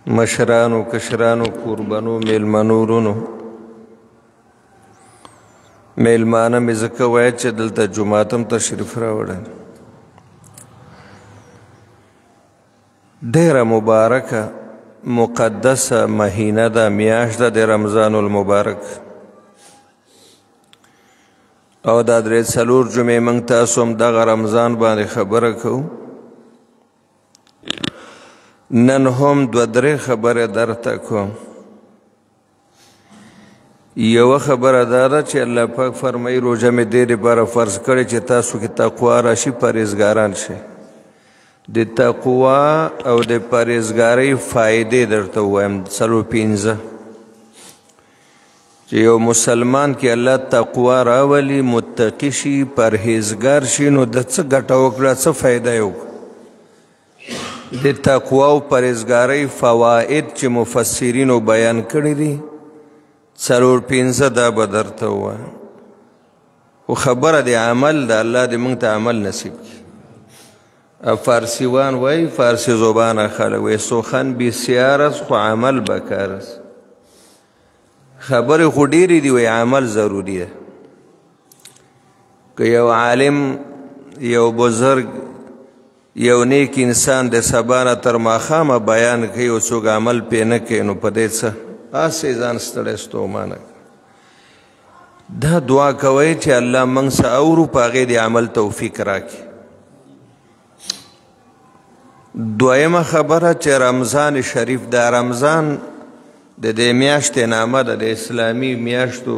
مشرانو کشرانو قربانو میلمنو ورونو میلمانه مې ځکه وایي چې دلته جومات هم تشریف راوړی ډېره مبارکه مقدسه مهینه ده میاشت ده د رمضان المبارک او دا درې څلور جمعې موږ تاسو هم دغه رمضان باندې خبره کوو نن هم دوه درې خبرې درته کوم یوه خبره دا ده چې الله پاک فرمایي روژه مې دې دپاره فرض کړې چې تاسو کې تقوا راشي پرهیزګاران شئ د تقوا او د پرهیزګارۍ فایدې درته ووایم څلور پنځه چې یو مسلمان کې الله تقوا راولي متقي شي پرهیزګار شي نو د څه ګټه وکړه څه فایده یې وکړه د تقوا او پرهیزګارۍ فواید چې مفسرینو بیان کړي دي څلور پنځه دا به درته ووایم خو خبره د عمل ده الله دې موږ ته عمل نصیب کړي فارسیوان وایي فارسی زبانه خلک وایي سخن بسیار است خو عمل بکار است خبرې خو ډېرې دي وایي عمل ضروري ده که یو عالم یو بزرگ یو نیک انسان د سبا نه تر ماښامه بیان کوي او څوک عمل پې نه کوي نو په دې څه هسې ځان ستړی ستومانه دا دعا کوئ چې الله موږ څه اورو په هغې د عمل توفیق راکړي دویمه خبره چې رمضان شریف دا رمضان د دې میاشتې نامه ده د اسلامي میاشتو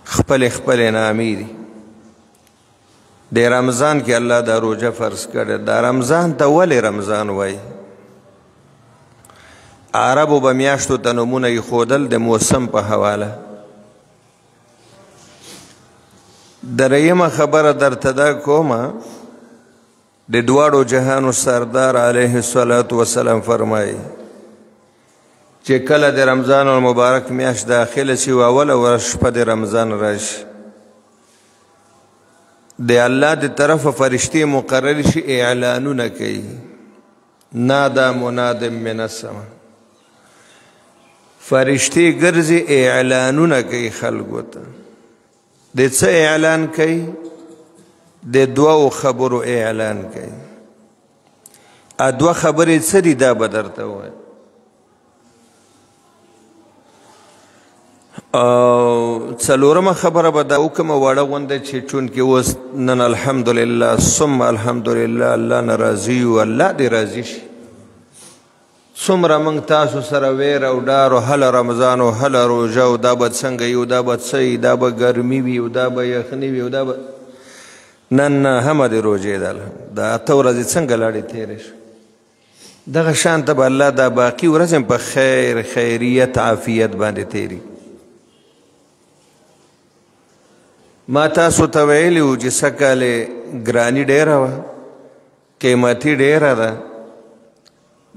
خپلې خپلې نامې دي د رمضان کې الله دا روژه فرض کړې دا رمضان ته ولې رمضان وایي عربو به میاشتو ته نومونه ایښودل د موسم په حواله دریمه خبره درته دا کومه د دواړو جهانو سردار علیه الصلاة وسلام فرمایي چې کله د رمضان المبارک میاشت داخله شي و اوله ورځ شپه د رمضان راشي د الله د طرفه فرشتې مقرر شي اعلانونه کوي نادا مناد من السما فرشتې ګرځي اعلانونه کوي خلکو ته د څه اعلان کوي د دوو خبرو اعلان کوي دوه خبرې څه دي دا به درته ووایم څلورمه خبره به دا وکړمه واړه غونده چې چونکې اوس نن الحمدلله ثم الحمدلله الله نه راضي یو الله دې راضي شي څومره موږ تاسو سره ویر او ډار او هله رمضان او هله روژه او دا به څنګه یو دا به څه وي دا به ګرمي وي او دا به یخني وي او دا به نن همه د روژې ده دا اته ورځې څنګه لاړې تېرې شو دغه شان ته به الله دا باقي ورځې په خیر خیریت عافیت باندې تېري ما تاسو ته ویلي وو چې سږکالې ګراني ډېره وه قیمتي ډېره ده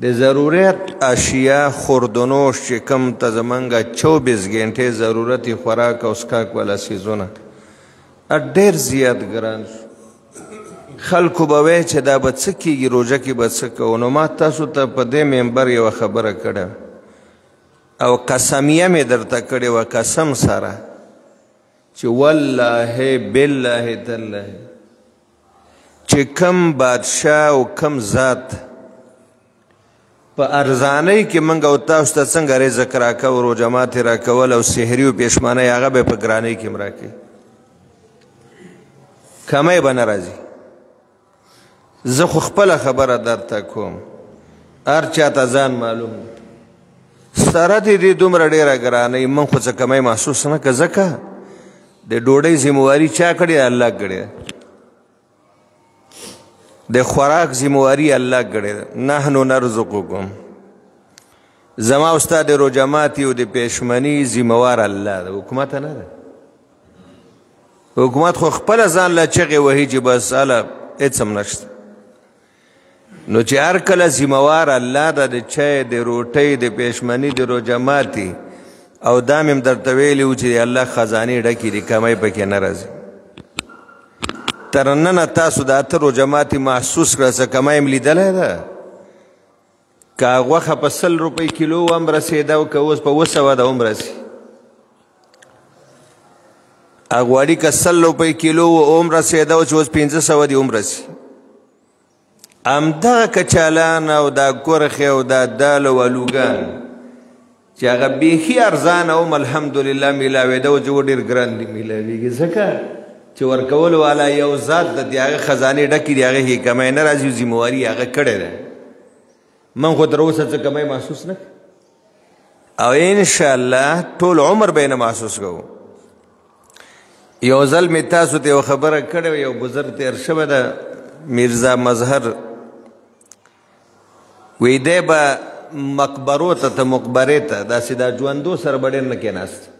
د ضرورت اشیا خوردنوش چې کوم ته زمونږ 24 ګنټې ضرورتي خوراک او څښاک والا څیزونه ډېر زیات ګران شو خلکو به وایي چې دا به څه کېږي روژه کې به څه کوو نو ما تاسو ته په دې ممبر یوه خبره کړې او قسمیه مې درته کړې وه قسم سره چې والله بالله تالله چې کم بادشاه او کم ذات په ارزانۍ کې موږ او تاسو ته څنګه رزق راکوو روژه ماتې راکول او سحري او پېشمانۍ هغه به په ګرانۍ کې هم راکوي کمی به نه راځي زه خو خپله خبره درته کوم هر چا ته ځان معلوم دی سره د دې دومره ډېره ګرانۍ من خو څه کمی محسوس نه که ځکه د ډوډۍ ذمواري چا کړې الله کړې د خوراک ذمواري الله کړې نحنو نرزقکم زما او ستا د روژه ماتي او د پېشمني ذموار الله ده حکومت نه ده حکومت خو خپله ځان له چغې وهي چې بس هله هېڅ هم نشته نو چې هر کله ذموار الله ده د چای د روټۍ د پېشمني د روژه ماتي او دا مې هم درته ویلي وو چې د الله خزانې ډکې دي کمی پکې نه راځي تر ننه تاسو د اته روژه ماتي محسوس کړه څه کمی هم لیدلی ده که غوښه په 100 روپۍ کیلو هم رسېده او که اوس په 200 ده هم رسي غوړي که 100 روپۍ کیلو هم رسېده او چې اوس 500 دي هم رسي همدغه کچالان او دا کرخې او دا دال او الوګان چې هغه بیخي ارزانه هم الحمدلله میلاوېده او چې و ډېر ګران دي میلاوېږي ځکه چې ورکولو والا یو ذات د دې هغه خزانې ډکې دي هغه هې کمی نه راځي ذمواري هغه کړې ده من خو تر اوسه څه کمی محسوس نه او انشاءالله ټول عمر به یې نه محسوس کوو یو ځل مې تاسو ته یو خبره کړې یو بزرګ تېر شوی ده میرزا مظهر وی دی به مقبرو ته مقبرې ته داسې دا ژوندو سره به ډېر نه کېناست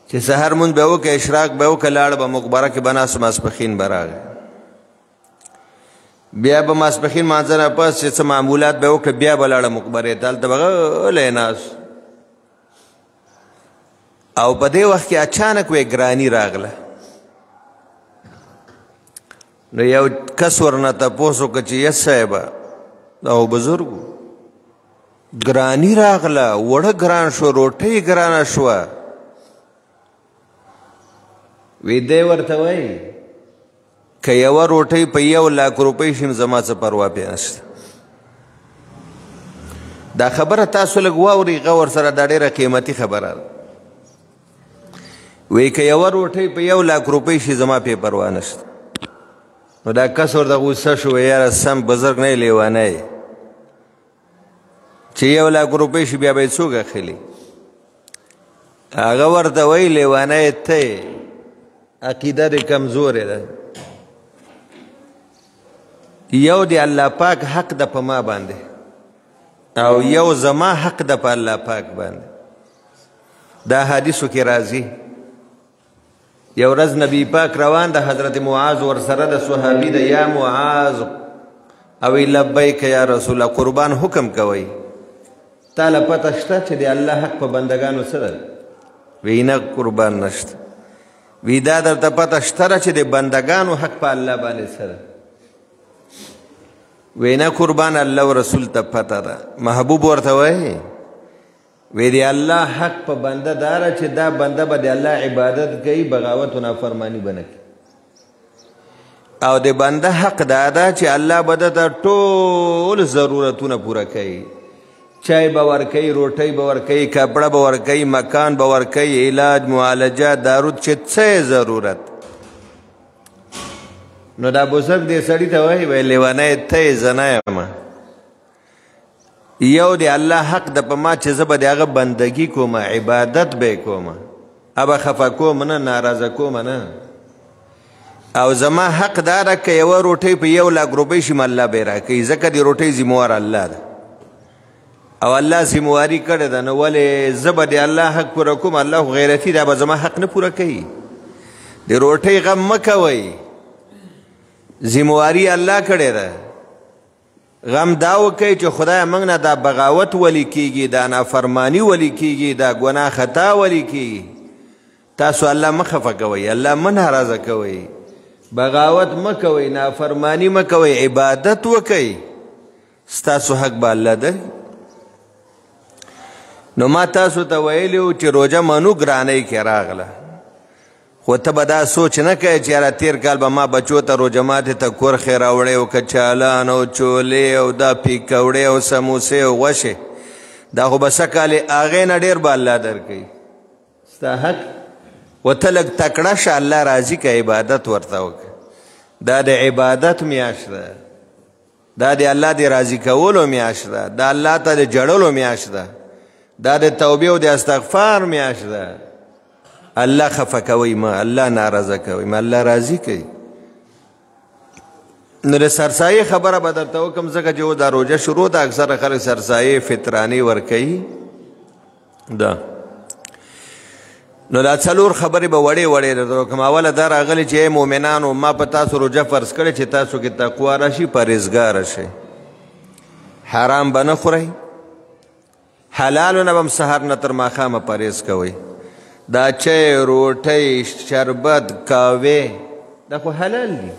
چې سهار مونځ به وکړه اشراق به وکړه لاړه به مقبره کې به ناست ماسپښین به راغی بیا به ماسپښین مانځه نه پس چې څه معمولات به وکړه بیا به لاړه مقبرې ته هلته به غلی ناست او په دې وخت کې اچانک وی ګراني راغله نو یو کس ورنه تپوس وکړه چې یس صاحبه او بزرګ ګراني راغله وړه ګران شو روټۍ ګرانه شوه وی دی ورته وایي که یوه روټۍ په 1,00,000 روپۍ شي زما څه پروا پې نشته دا خبره تاسو لږ واورئ غور سره دا ډېره قیمتي خبره ده وی که یوه روټۍ په 1,00,000 روپۍ شي زما پې پروا نشته نو دا کس ورته غوسه شو یاره سم بزرګ نه یې لیونی چې 1,00,000 روپۍ شي بیا به یې څوک اخلي هغه ورته وایي لیونی ته عقیده دې کمزورې ده یو د الله پاک حق ده په ما باندې او یو زما حق ده په الله پاک باندې دا حدیثو کې راځي یو ورځ نبی پاک روان ده حضرت معاذ ورسره د صحابي ده یا معاذ او لبیک یا رسول الله قربان حکم کوئ تا له پته شته چې د الله حق په بندګانو څه ده وی نه قربان نشته وی دا درته پته شته چې د بندګانو حق په الله باندې څه ده وی نه قربان الله و رسول ته پته ده محبوب ورته وایي وی دی الله حق په بنده داره چې دا بنده به د الله عبادت کوي بغاوت و نافرمانی به نه کوي او د بنده حق دا ده چې الله به ده ټول ضرورتونه پوره کوي چای به ورکوي روټۍ به ورکوي کپړه به ورکوي مکان به ورکوي علاج معالجه دارود چې څه ضرورت نو دا بزرګ دې سړي ته وایي وی لیونی ته یې زه نه یم یو د الله حق د په ما چې زه به د هغه بندګي کوم عبادت به یې کوم ابه خفه کوم نه ناراضه کوم نه او زما حق دا ده که یوه روټۍ په 1,00,000 روپۍ شي م الله به یې راکوي ځکه د روټۍ ذموار الله ده او الله ذمواري کړې ده نو ولې زه به د الله حق پوره کوم الله خو غیرتي دا به زما حق نه پوره کوي د روټۍ غم مه کوئ ذمواري الله کړې ده غم دا وکئ چې خدای موږ نه دا بغاوت ولی کیږي دا نافرمانی ولی کیږي دا ګناه خطا ولی کیږي تاسو الله مه خفه کوئ الله مه ناراضه کوئ بغاوت مه کوئ نافرمانی مه کوئ عبادت وکئ ستاسو حق به الله ده نو ما تاسو ته ویلي و چې روژه منو ګرانۍ کې راغله خو ته به دا سوچ نه کوې چې یاره تېر کال به ما بچو ته روژه ماتې ته کرښې راوړې او کچالان او چولې او دا پیکوړې او سموسې او غوښې دا خو به سږ کال هغې نه ډېر به الله درکوي ستا حق و ته لږ تکړه شه الله راضي که عبادت ورته وکړه دا د عبادت میاشت ده دا د الله د راضي کولو میاشت ده دا الله ته د جړلو میاشت ده دا د توبې او د استغفار میاشت ده الله خفه کوي ما الله ناراضه کوي ما الله راضي کوي نو د سرسایې خبره به درته وکړم ځکه چې دا روژه شروع ده اکثره خلک سرسایې فطرانې ورکوي ده نو دا څلور خبرې به وړې وړې درته وکړم اوله دا راغلې چې ای مؤمنانو ما په تاسو روژه فرض کړې چې تاسو کې تقوا راشي پرهیزګاره شئ حرام به نه خورئ حلالو نه به هم سهار نه تر ماښامه پرهیز کوئ دا چای روټۍ شربت کاوې دا خو حلال دي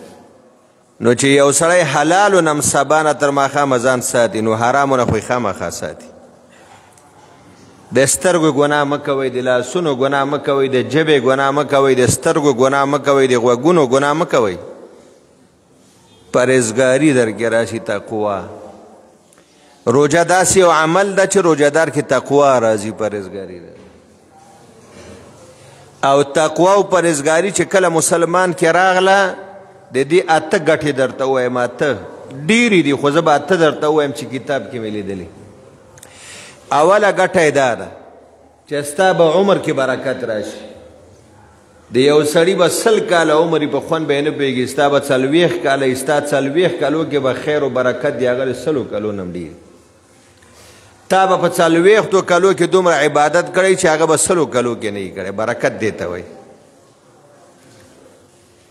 نو چې یو سړی حلالو نه سبا نه تر ماښامه ځان ساتي نو حرامو نه خو یې خامخا ساتي. د سترګو ګناه مه کوئ، د لاسونو ګناه مه کوئ، د ژبې ګناه مه کوئ، د سترګو ګناه مه کوئ، د غوږونو ګناه مه کوئ. پرهیزګاري درکې راشي، تقوا. روژه داسې یو عمل ده چې روژهدار کې تقوا راځي، پرهیزګاري ده. او تقوا او پرهیزګاري چې کله مسلمان کې راغله، د دې 8 ګټې درته ووایم. 8 ډېرې دي خو زه به 8 درته ووایم چې کتاب کې مې لیدلي. اوله ګټه یې دا ده چې ستا به عمر کې برکت راشي. د یو سړي به 100 کاله عمر په خوند به یې نه پوهېږي، ستا به 40 کاله، ستا 40 کالو کې به خیر و برکت د هغه د 100 کالو نه هم ډېر. تا به په 40 کالو کې دومره عبادت کړی چې هغه به 100 کالو کې نه یې کړی. برکت دې ته وایي.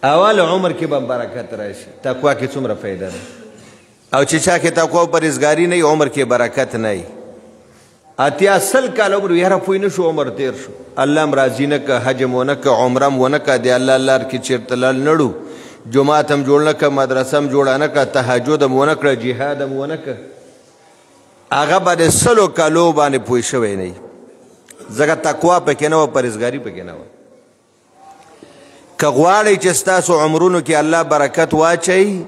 اول عمر کې به برکت راشي. تقوا کې څومره فایده ده. او چې چا کې تقوا او پرهیزګاري نه وي، عمر کې برکت نه وي. 80 کاله عمر یاره پوه نه شو، عمر تیر شو، الله هم راضي نه که، حج م ونه که، عمره م ونه که، د الله لار کې چېرته لاړ نړو، جومات هم جوړ نه که، مدرسه هم جوړه نه که، تهجد هم ونه کړه، جهاد هم ونه که، هغه به د 100 کالو باندې پوه شوی نه وي. ځکه تقوا پکې نه وه، پرهیزګاري پکې نه وه. که غواړئ چې ستاسو عمرونو کې الله برکت واچوي،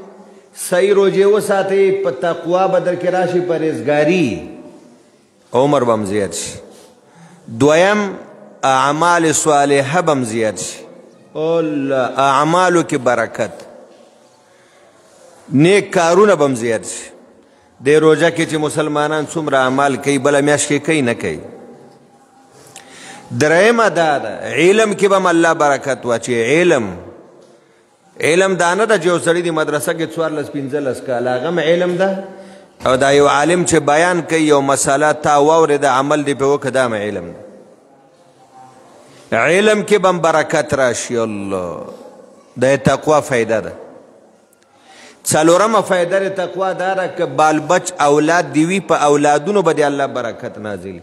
صحیح روژې وساتئ، په تقوا به درکې راشي، پرهیزګاري، عمر به هم زیات شي. دویم اعمال صالحه به هم زیات شي. اعمالو کې برکت، نیک کارونه به هم زیات شي. د روژه کې چې مسلمانان څومره اعمال کوي، بله میاشت کې کوي نه کوي. درېیمه دا ده علم کې به هم الله برکت واچوي. علم دا نه ده چې یو سړي د مدرسه کې 14-15 کاله، هغه هم علم ده. او دا یو عالم چې بیان کوي یو مسله، تا واورېده عمل دې پې وکړه، دا هم علم ده. علم کې به هم برکت راشي. الله، دا تقوا فایده ده. څلورمه فایده د تقوا دا ده که بالبچ اولاد دې وي، په اولادونو به د الله برکت نازل.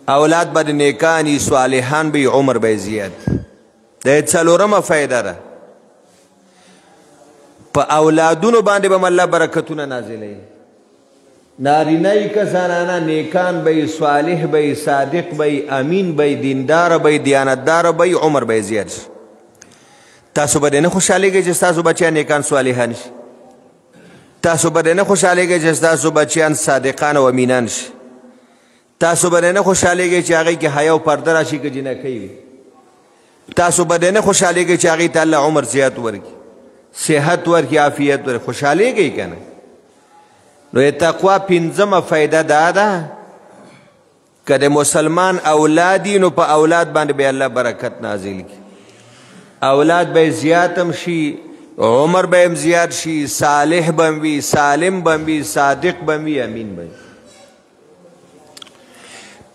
اولاد به د نیکان صالحان به عمر به زیات. دا څلورمه فایده ده. په اولادونو باندې به الله برکتونه نازلوي. نارینه که زنانه، نیکان به، صالح به، صادق به، امین به، دیندار به، دیانتدار به، عمر به زیات شي. تاسو به نه خوشحالیږئ چې ستاسو بچیان نیکان صالحان شي؟ تاسو به نه خوشحالیږئ چې ستاسو بچیان صادقان او امینان شي؟ تاسو به نه خوشحالیږئ چې هغې کې حیا او پرده راشي که جنکۍ وي؟ تاسو به نه خوشحالیږئ چې هغې ته الله عمر زیات ورکړي، صحت ورکړي، عافیت ورکړي؟ خوشحالیږئ که نه؟ نو د تقوا 5مه فایده دا ده که د مسلمان اولاد وي، نو په اولاد باندې به الله برکت نازل کړي. اولاد به زیات هم شي، عمر به هم زیات شي، صالح به هم وي، سالم به هم وي، صادق به هم وي، امین به وي.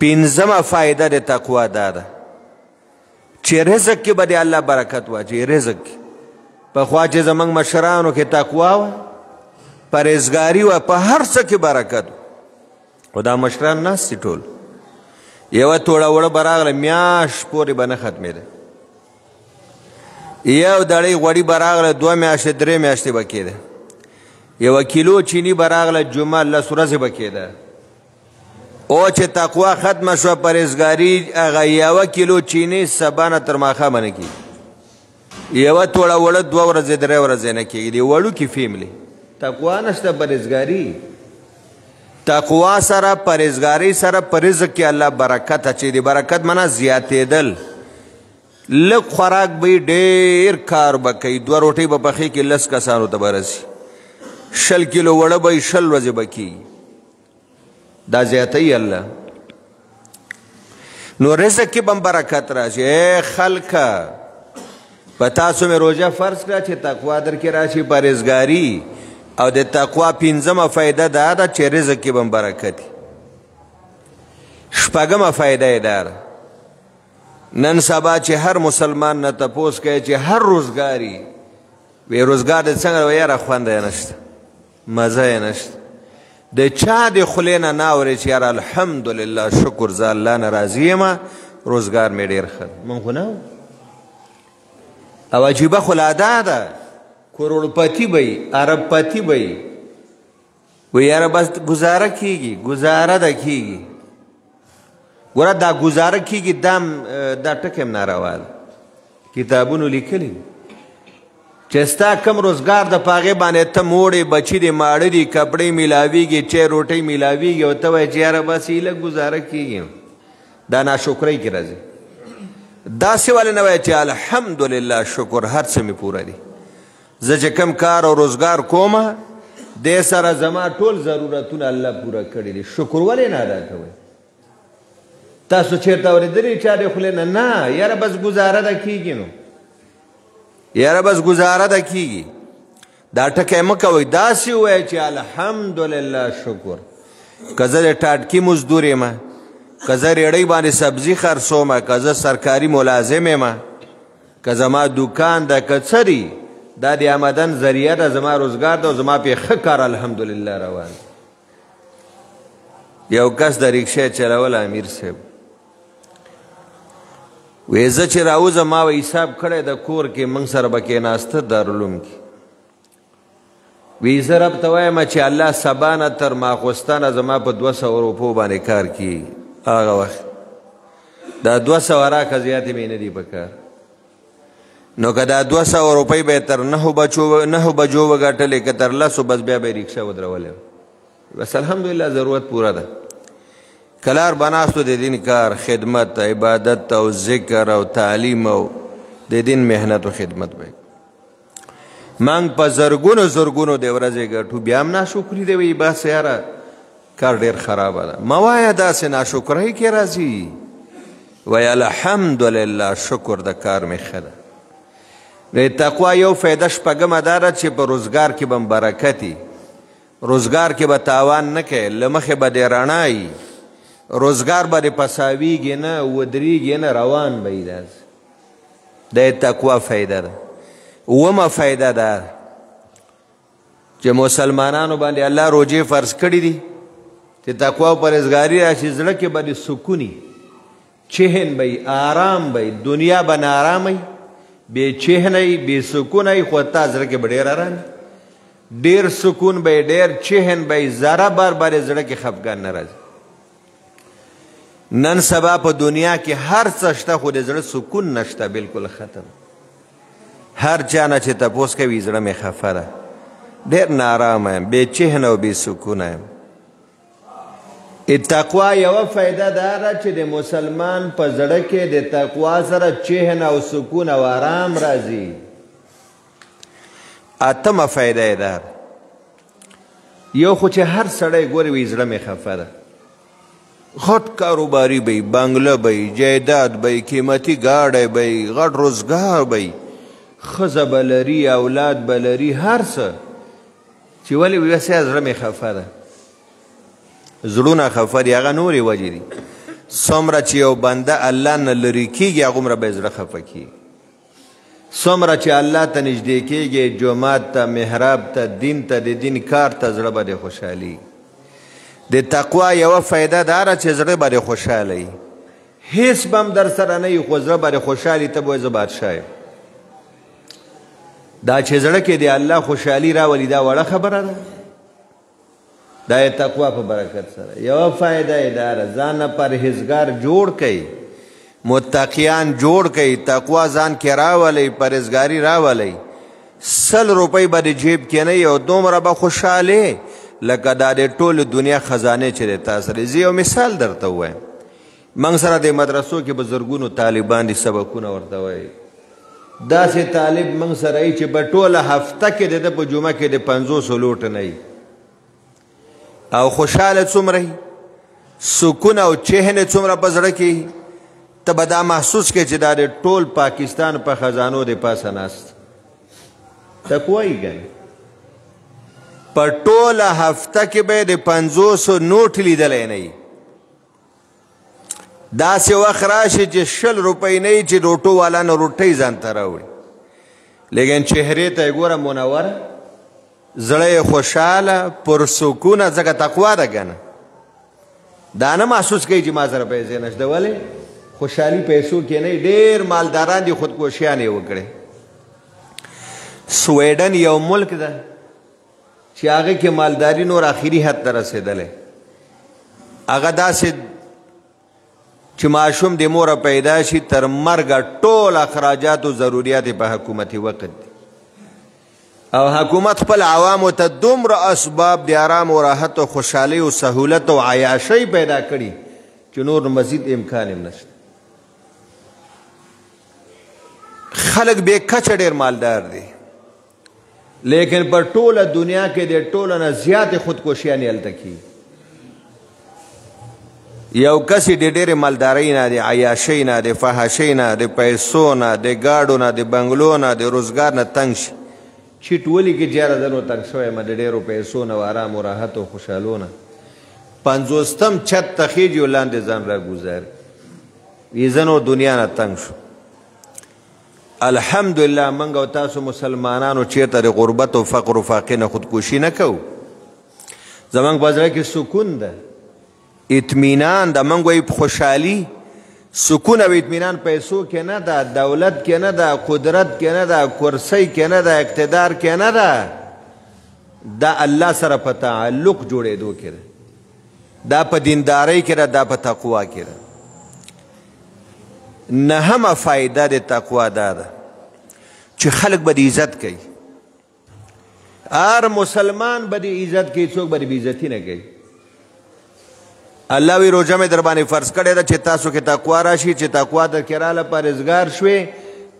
5مه فایده د تقوا دا ده چې رزق کې به د الله برکت واچوي. رزق پخوا چې زموږ مشرانو کې تقوا وه، پرهیزګاري وه، په هر څه کې برکت و. خو دا مشران ناست دي ټول، یوه توړه وړه به راغله، میاشت پورې به نه ختمېده. یو دړۍ غوړي به راغله، 2 میاشتې 3 میاشتې به کېده. یوه کیلو چینی به راغله، جمعه 10 ورځې به کېده. او چې تقوا ختمه شوه، پرهیزګاري، هغه 1 کیلو چینی سبا نه تر ماښامه نه کېږي. یوه توړه وړه 2 ورځې 3 ورځې نه کېږي. د وړوکي فیملی تقوا نشته، پرهیزګاري. تقوا سره، پرهیزګاري سره په رزق کې الله برکت اچوي. د برکت معنا زیاتېدل. لږ خوراک به ډېر کار به کوي. 2 روټۍ به پخې کې 10 کسانو ته به رسي. 20 کیلو وړه به 20 ورځې به کېږي. دا زیاتوي الله. نو رزق کې به هم برکت راشي. ای خلکه، په تاسو مې روژه فرض کړه چې تقوا در کې راشي، پرهیزګاري. او د تقوا 5مه فایده دا ده چې رزق کې به هم برکت وي. 6مه فایده یې دا ده نن سبا چې هر مسلمان نه تپوس کوي چې هر روزګاري وی روزګار د څنګه وی یاره خوند یې نشته، مزه یې نشته. د چا د خولې نه ناورې چې یاره الحمدلله شکر زه الله نه راضي یم، روزګار مې ډېر ښه. من خو نه او عجیبه خو لا دا ده کروڑپتی بی ارب پتی بی وی یاره بس گزاره کیگی گزاره دا کیگی گوره دا گزاره کیگی دا ټکم ناروا ده کتابونو لیکلی چې ستا کم روزګار د پاغې باندې ته موړې بچي دې ماړه دي کپړې میلاویږي چای روټۍ میلاویږي او ته وایې چې یاره بس یې لږ ګزاره کیږي دا ناشکرۍ کې راځي داسې ولې نه وایه چې الحمدلله شکر هر څه مې پوره دي زه چې کم کار او روزګار کومه دې سره زما ټول ضرورتونه الله پوره کړي دي شکر ولې نه ادا کوئ تاسو چېرته اورېدلي چا دې خولې نه یاره بس ګزاره ده کیږي نو یاره بس گزاره ده کیږي دا ټکی مه کوئ داسې ووایه چې الحمدلله شکر که زه د ټاټکي مزدور یم که زه ریړۍ باندې سبزي خرڅومه که زه سرکاري ملازم یم که زما دوکان ده که څه دي دا د آمدن ذریعه ده زما روزګار ده او زما پې ښه کار الحمدلله روان یو کس د ریکشه چلول امیر صاحب وی زه چې راوځم ما و حساب کړی د کور کې موږ سره به کېناسته دارالعلوم کې وی زه رب ته وایم چې الله سبا نه تر ماخوستنه زما په 200 روپو باندې کار کیږي هغه وخت دا 200 راکه زیاتې مې نه دي په کار نو که دا 200 روپۍ به یې تر 9 بجو وګټلې که تر 10 بس بیا به یې رکشه ودرولې بس الحمدلله ضرورت پوره ده کلار بناستو د دین کار خدمت عبادت او ذکر او تعلیم او د دین محنت او خدمت به مانګ په زرګونو د ورځې ګټو بیا هم ناشکري دی وایي بس یاره کار ډېر خرابه ده مه وایه داسې ناشکرۍ کې راځي وایي الحمدلله شکر د کار مې ښه ده د تقوا یو فایده شپږمه دا ده چې په روزګار کې به برکت روزګار کې به تاوان نه کوي له مخې به دې رڼا روزګار باندې پساویږي نه ودرېږي نه روان به یې داسې د تقوا فایده ده اومه فایده ده چې مسلمانانو باندې الله روجې فرض کړي دي چې تقوا او پرهیزګاري راشي زړه کې به دې سکوني چهن به یې آرام به یې دنیا به نارامه یي بې چهنه یي بې سکونه یي خو تا زړه کې به ډېر آرام ډېر سکون به یې ډېر چهن به یې ذره بر باندې زړه کې خفګان نه راځي نن سبا په دنیا کې هر څه شته خو د زړه سکون نشته بالکل ختم هر چا نه چې تپوس کوي زړه مې خفه ده ډېر نارامه یم بې چهنه او بې سکونه یم تقوا یوه فایده دا ده چې د مسلمان په زړه کې د تقوا سره چهن او سکون او آرام راځي اتمه فایده یې دا یو خو چې هر سړی ګوري وایي زړه مې خفه ده غټ کاروباري به بنګله به جایداد به قیمتي ګاډی به غټ روزګار به ښځه به لري اولاد به لري هر څه چې ولې وایي بس زړه مې خفه ده زړونه خفه دي هغه نورې وجې دي څومره چې یو بنده الله نه لرې کېږي هغومره به یې زړه خفه کېږي څومره چې الله ته نږدې کېږي جومات ته محراب ته دین ته د دین کار ته زړه به دې خوشحالي د تقوا یوه فایده دا ده چې زړه به دې خوشحاله وي هېڅ به هم در سره نه وي خو زړه به دې خوشحالي ته به وایې زه بادشاه یم دا چې زړه کې د الله خوشحالي راولي دا وړه خبره ده دا تقوا په برکت سره یوه فایده یې دا ده ځان نه پرهیزګار جوړ کړئ متقیان جوړ کړئ تقوا ځان کې راولئ پرهیزګاري راولئ 100 روپۍ به د جیب کې نه وي او دومره به خوشحالې لکه دا د ټولو دنیا خزانې چې دی تا سره زه یو مثال درته ووایم موږ سره د مدرسو کې به زرګونو طالبان دي سبقونه ورته وایي داسې طالب موږ سره یي چې په ټوله هفته کې د ده په جمعه کې د 500 لوټه نه وي او خوشحاله څومره وي سکون او چهن څومره په زړه کې ته به دا محسوس کړې چې دا د ټول پاکستان په خزانو د پاسه ناست تقوا یې ګڼي په ټوله هفته کې به د 500 نوټ لیدلی نه وي داسې وخت راشي چې 100 روپۍ نه وي چې روټو والا نه روټۍ ځان ته راوړي لیکن چهرې ته یې ګوره منوره زړه یې خوشحاله پرسکونه ځکه تقوا ده که نه دا نه محسوس کوي چې ما سره پیسې نشته ولې خوشحالي پیسو کې نه ډېر مالداران دي خودکشیان یې وکړې سویډن یو ملک ده چې هغه کې مالداري نور آخري حد ته رسېدلی. هغه داسې چې ماشوم د موره پیدا شي تر مرګه ټول اخراجات و ضروریات په حکومتي وقت دي، او حکومت خپل عوامو ته دومره اسباب د آرام و راحت و خوشحالۍ و سهولت و عیاشۍ پیدا کړي چې نور مزید امکان هم نشته. خلک بې کچه ډېر مالدار دي، لیکن پر ټوله دنیا کې د ټوله نه زیاتې خودکشیانې هلته کېږي. یو کس د ډېرې مالدارۍ نه، د عیاشۍ نه، د فحاشۍ نه، د پیسو نه، د ګاډو نه، د بنګلو نه، د روزګار نه تنګ شي. چیټ ولیکي چې یاره زه نو تنګ شوی یم د ډېرو پیسو نه، ارام و راحت او خوشحالو نه. 50م چت ته خیږي او لاندې ځان راګوزاري، وایي زه نو دنیا نه تنګ شو. الحمدلله موږ او تاسو مسلمانانو چېرته د غربت او فقر و فاقې نه خودکشي نه کوو. زموږ په زړه کې سکون ده، اطمینان ده. موږ وایي خوشحالي، سکون او اطمینان پیسو کې نه ده، دولت کې نه ده، قدرت کې نه ده، کرسۍ کې نه ده، اقتدار کې نه ده. دا الله سره په تعلق جوړېدو کې ده، دا په دیندارۍ کې ده، دا په تقوا کې ده. نهمه فایده د تقوا دا ده چې خلک به د عزت کوي. هر مسلمان به د عزت کوي، څوک به د بېعزتي نه کوي. الله وی روژه مې در باندې فرض کړې ده چې تاسو کې تقوا راشي، چې تقوا در کې راله پرهیزګار شوې،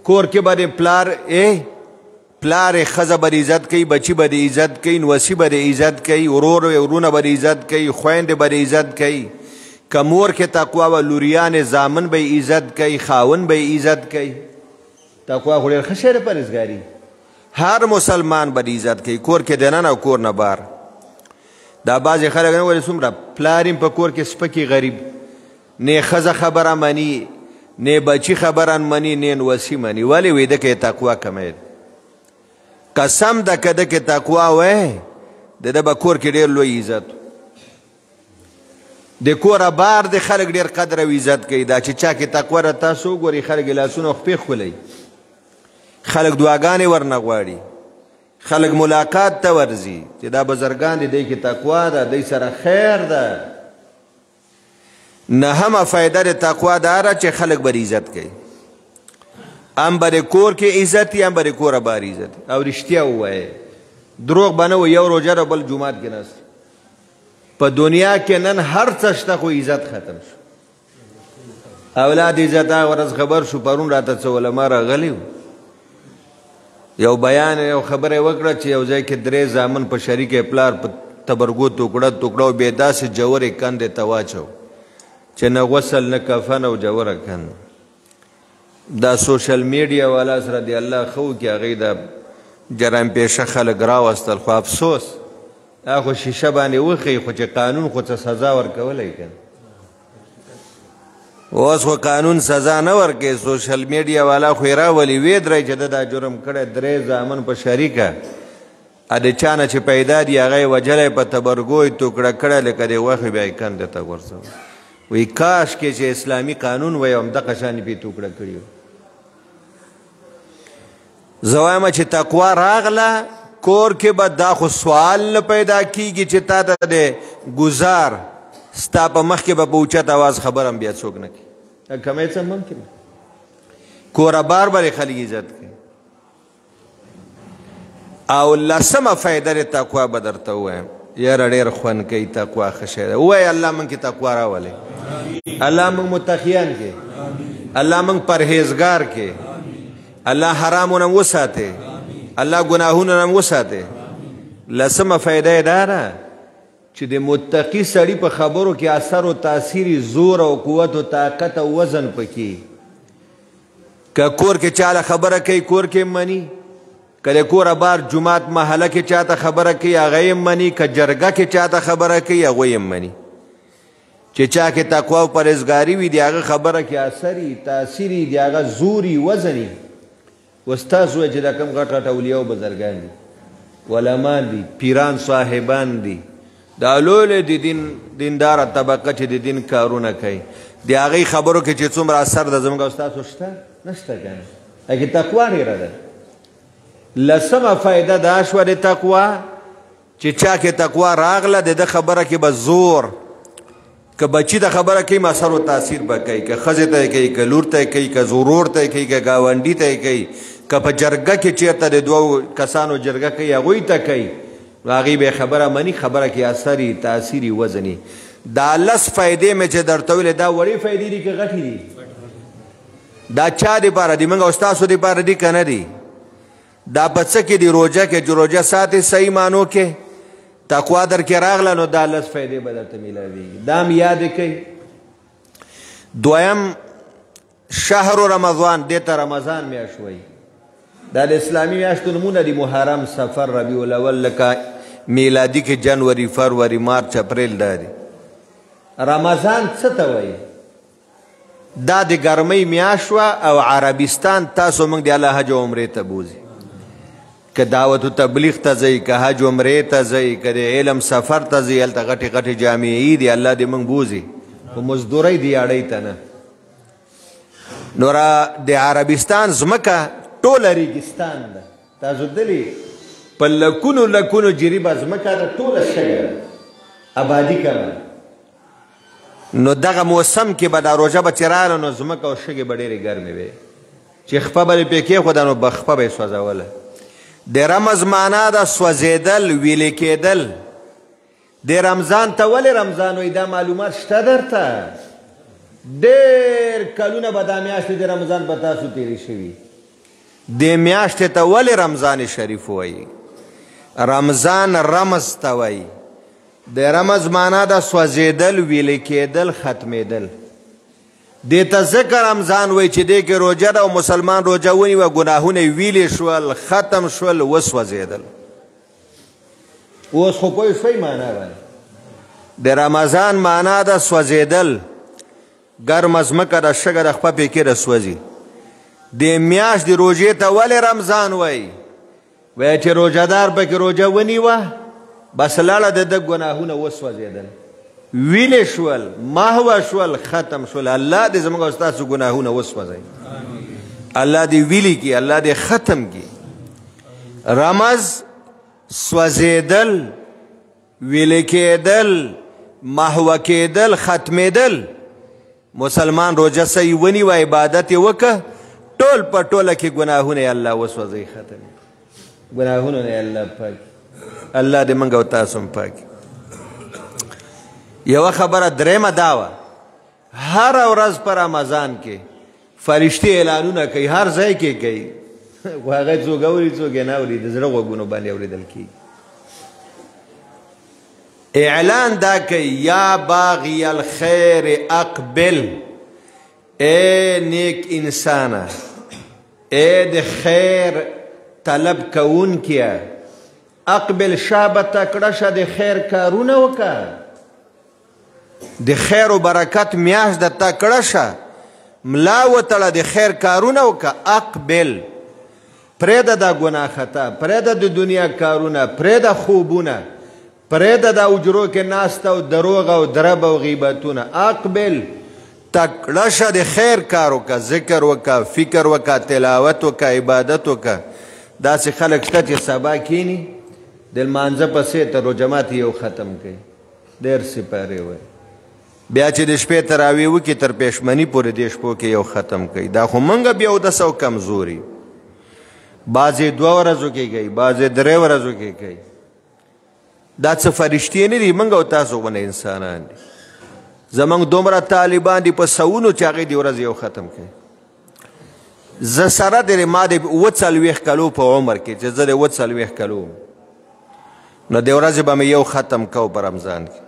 کور کې به د پلار ښځه به د عزت کوي، بچي به د عزت کوي، نوسي به د عزت کوي، ورور ورونه به د عزت کوي، خویندې به د عزت کوي. که مور کې تقوا و لوریانې زامن به یې عزت کوي، خاون به یې عزت کوي. تقوا خو ډېر ښه شی دی، پرهیزګاري. هر مسلمان به د عزت کوي، کور کې دننه او کور نه بار. دا بعضې خلک نه ولې څومره پلار یم په کور کې سپکي غریب، نه ښځه خبره مني، نه بچي خبره مني، نه نوسي مني. ولې وایي ده کې تقوا کمی ده. قسم ده که ده کې تقوا وی د ده به کور کې ډېر لوی عزت. د کوره بار د خلک ډېر قدر او عزت کوي. دا چې چا کې تقوا ده تاسو وګورئ، خلک یې لاسونه خپې ښکلوي، خلک دعاګانې ورنه غواړي، خلق ملاقات ته ورځي چې دا بزرګان دي، دی کې تقوا ده، دی سره خیر ده. نهمه فایده د تقوا دا ده چې خلک به عزت کوي. هم به د کور کې عزت وي، هم به د کوره بار عزت وي. او رښتیا ووایې، دروغ به نه وایي. یو روژه ده بل جومات کې ناست. په دنیا کې نن هر څه شته، خو عزت ختم شو. اولاد عزت هغه ورځ خبر شو، پرون راته څه علما راغلي وو، یو بیان یو خبره وکړه چې یو ځای کې 3 زامن په شریکه پلار په تبرګو ټوکړه او بې داسې جوړې کندې ته واچو چې نه غسل نه کفن او جوړه کند. دا سوشل میډیا والا سره دی الله خو کې هغوی د جرایم پیشه خلک راوستل. خو افسوس هغه خو شیشه باندې وښیي، خو چې قانون خو څه سزا ورکولی که اوس خو قانون سزا نه ورکوي. سوشل میډیا والا خو یې راولي ویې درئ چې ده دا جرم کړی. 3 زامن په شریکه د چا نه چې پیدا دي هغه یې وجلی، په تبرګو یې توکړه کړی، لکه د غوښې بیا یې کندې ته غورځوي. وایي کاش کې چې اسلامي قانون وی همدغه شان یې پې توکړه کړي وو. زه وایم چې تقوا راغله کور کې به دا خو سوال نه پیدا کیږي چې تا ته د ګزار ستا په مخ کې به په اوچت اواز خبر هم بیا څوک نه کوي. کمی څه ممکن کوره بار بار خلک عزت کوي. او لسمه فایده د تقوا به درته ووایم، یاره ډېر خوند کوي تقوا ښه شی دی. ووایي الله موږ کې تقوا راولئ، الله موږ متقیان کې، الله موږ پرهیزګار کې، الله حرامونه وساتې، الله ګناهونه هم وساتې. لسمه فایده یې دا ده چې د متقي سړي په خبرو کې اثر و تاثیر، زور او قوت و طاقت او وزن پکې. که کور کې چاله خبره کوي کور کې مني، که د کوره بار جومات محله کې چاته خبره کوي هغه یې مني، که جرګه کې چاته خبره کوي هغه یې مني. چې چا کې تقوا او پرهیزګاري وي د هغه خبره کې اثري تاثیري، د هغه زوري وزني. اوس تاسو وایئ چې دا کوم غټ غټ اولیاء او بزرګان دي، علمان دي، پیران صاحبان دي، دا لویه د دینداره طبقه چې د دین کارونه کوي، د هغې خبرو کې چې څومره اثر ده زموږ او ستاسو شته؟ نشته که نه؟ هغې تقوا ډېره ده. لسمه فایده دا شوه د تقوا چې چا کې تقوا راغله د ده خبره کې به زور که بچی د خبره کوي اثر و تاثیر به کوي که ښځې ته یې کوي که لور ته یې کوي که ضرور ته یې کوي که ګاونډي ته یې کوي که په جرګه کې چېرته د دوو کسانو جرګه کوي هغوی ته کوي نو هغوی به یې خبره مني خبره کې اثر یي تاثیر یي وزني دا 10 فایدې مې چې درته ویلې دا وړې فایدې دي که غټې دي دا چا دپاره دي موږ او ستاسو دپاره دي که نه دي دا په څه کې دي روژه کې چې روژه ساتې صحیح معنو کې تقوا در کې راغله نو دا 10 فایدې به درته میلاویږي دا هم یادې کوي دویم شهر رمضان دې ته رمضان میاشت وایي دا د اسلامي میاشتو نومونه دي محرم سفر ربیع الاول لکه میلادي کې جنوري فروری مارچ اپریل دا دي رمضان څه ته وایي دا د ګرمۍ میاشت وه او عربستان تاسو موږ د الله حج او عمرې ته بوځي که دعوت و تبلیغ ته ځئ که حج عمرې ته ځئ که د علم سفر ته ځئ هلته غټې غټې جامعې دي الله دې موږ بوځي په مزدورۍ د یاړۍ ته نه نو د عربستان ځمکه ټوله ریګستان ده تاسو دلې په لکونو لکونو جریبه ځمکه ده ټوله شګه ده آبادي کمه نو دغه موسم کې به دا روژه به چې راغله نو ځمکه او شګې به ډېرې ګرمې وې چې خپه به دې پرې کېښوده نو به خپه به یې سوځوله د رمز معنا ده سوځېدل ویلې کېدل د رمضان ته ولې رمضان وایي دا معلومات شته درته ډېر کلونه به دا میاشتې د رمضان به تاسو تېرې شوي دې میاشتې ته ولې رمضان شریف وایي رمضان رمز ته وایي د رمز معنا ده سوځېدل ویلې کېدل ختمېدل دې ته ځکه رمضان وایي چې دې کې روژه ده او مسلمان روژه ونیوه ګناهونه یې ویلې شول ختم شول وسوځېدل اوس خو پوه شوئ معنا باندې د رمضان معنا ده سوځېدل ګرمه ځمکه ده شګه ده خپه پې کېده سوځي دې میاشت د روژې ته ولې رمضان وایي وایي چې روژهدار پکې روژه ونیوه بس لاړه د ده ګناهونه وسوځېدل ویلې شول محوه شول ختم شول الله دې زموږ او ستاسو ګناهونه وسوځوي الله دې ویلي کړي الله دې ختم کړي رمز سوځېدل ویلې کېدل محوه کېدل ختمېدل مسلمان روژه صحیح ونیوه عبادت یې وکړه ټول په ټوله کې ګناهونه یې الله وسوځوي ختم ګناهونه یې الله پاکي الله دې موږ او تاسو هم پاکي یوه خبره درېیمه دا وه هره ورځ په رمضان کې فرشتې اعلانونه کوي هر ځای کې کوي خو هغه څوک اوري څوک یې نه اوري د زړه غوږونو باندې اورېدل کېږي اعلان دا کوي یا باغی الخیر اقبل اے نیک انسانه اے د خیر طلب کوونکیه اقبل شابه تکړه شه د خیر کارونه وکړه د خیر و برکت میاشت د تکړه شه ملا وتړه د خیر کارونه وکړه اقبل پرېږده دا ګناه خطا پرېږده د دنیا کارونه پرېږده خوبونه پرېږده دا اجرو کې ناسته او دروغ او درب او غیبتونه اقبل تکړه شه د خیر کار وکړه ذکر وکړه فکر وکړه تلاوت وکړه عبادت وکړه داسې خلک شته چې سبا کینی د لمانځه پسې تر روژه ماتي یو ختم کوي ډېر سپارې وایي بیا چې د شپې تراویح وکړي تر پېشمني پورې دې شپو کې یو ختم کوي دا خو موږ بیا اودس او کمزوري بعضې 2 ورځو کې کوي بعضې 3 ورځو کې کوي دا څه فرشتې نه دي موږ او تاسو غوندې انسانان دي زموږ دومره طالبان دي په سوونو چې هغې دې ورځ یو ختم کوي زه سره د ما د 40 کلو په عمر کې چې زه د 40 کلو نو د ورځې به مې یو ختم کو په رمضان کې